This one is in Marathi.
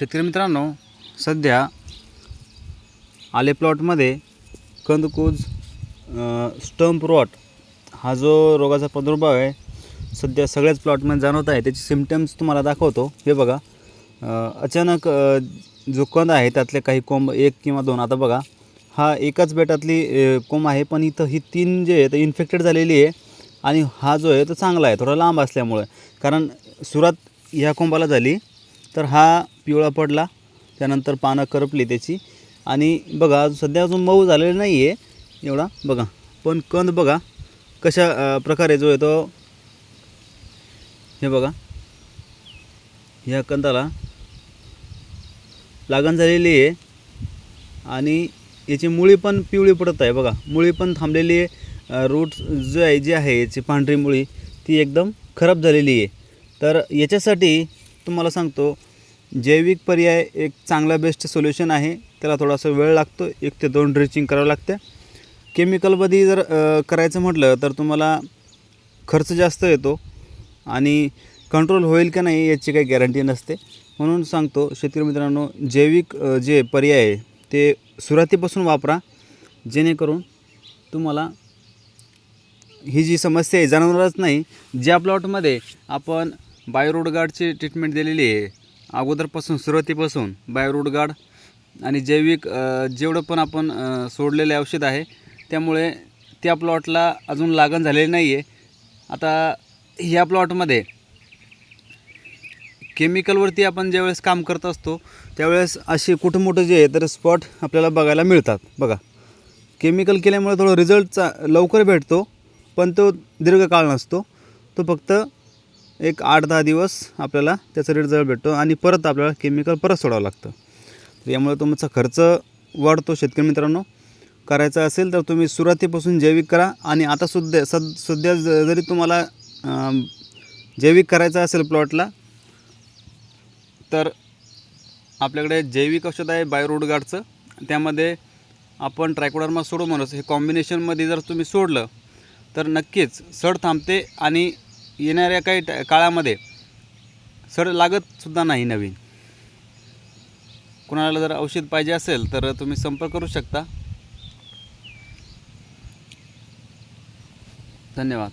शेतकरी मित्रांनो, सध्या आले प्लॉटमध्ये कंदकूज स्टंप रॉट हा जो रोगाचा प्रादुर्भाव आहे सध्या सगळ्याच प्लॉटमध्ये जाणवत आहे। त्याचे सिम्पटम्स तुम्हाला दाखवतो। हे बघा, अचानक जो कंद आहे त्यातले काही कोंब एक किंवा दोन, आता बघा हा एकाच बेटातली कोंब आहे, पण इथं ही तीन जे आहे ते इन्फेक्टेड झालेली आहे आणि हा जो आहे तो चांगला आहे थोडा लांब असल्यामुळे। कारण सुरुवात ह्या कोंबाला झाली तर हा पिवळा पडला, त्यानंतर पानं करपली त्याची, आणि बघा सध्या अजून मऊ झालेला नाही आहे एवढा बघा, पण कंद बघा कशा प्रकारे जो आहे तो, हे बघा ह्या कंदाला लागण झालेली आहे आणि याची मुळी पण पिवळी पडत आहे। बघा मुळी पण थांबलेली आहे, रूट जो आहे जी आहे याची पांढरी मुळी ती एकदम खराब झालेली आहे। तर याच्यासाठी तुम्हाला सांगतो, जैविक पर्याय एक चांगला बेस्ट सोल्युशन आहे। त्याला थोडासा वेळ लागतो, 1 ते 2 ड्रिचिंग करावं लागते। केमिकलमध्ये जर करायचं म्हटलं तर तुम्हाला खर्च जास्त येतो आणि कंट्रोल होईल का नाही याची काही गॅरंटी नसते। म्हणून सांगतो शेतकरी मित्रांनो, जैविक जे पर्याय आहे ते सुरुवातीपासून वापरा, जेणेकरून तुम्हाला ही जी समस्या आहे जाणवणारच नाही। ज्या प्लॉटमध्ये आपण बायोरूट गार्डची ट्रीटमेंट दिलेली आहे अगोदरपासून, सुरुवातीपासून बायोरूट गार्ड आणि जैविक जेवढं पण आपण सोडलेले औषध आहे, त्यामुळे त्या प्लॉटला अजून लागण झालेली नाही आहे। आता ह्या प्लॉटमध्ये केमिकलवरती आपण ज्यावेळेस काम करत असतो त्यावेळेस असे कुठं मोठं जे आहे तर स्पॉट आपल्याला बघायला मिळतात। बघा केमिकल केल्यामुळे थोडं रिझल्टचा लवकर भेटतो, पण तो दीर्घकाळ नसतो, तो फक्त एक 8-10 दिवस आपल्याला त्याचा रिझल्ट भेटतो आणि परत आपल्याला केमिकल परत सोडावं लागतं। यामुळे तुमचा खर्च वाढतो। शेतकरी मित्रांनो, करायचं असेल तर तुम्ही सुरुवातीपासून जैविक करा। आणि आता सध्या जरी तुम्हाला जैविक करायचं असेल प्लॉटला, तर आपल्याकडे जैविक औषध आहे बायोरूट गार्डचं, त्यामध्ये आपण ट्रायकोडर्मा सुडोमोनास हे कॉम्बिनेशनमध्ये जर तुम्ही सोडलं तर नक्कीच सड थांबते आणि येणाऱ्या काही काळामध्ये सड लागतसुद्धा नाही नवीन। कोणाला जर औषध पाहिजे असेल तर तुम्ही संपर्क करू शकता। धन्यवाद।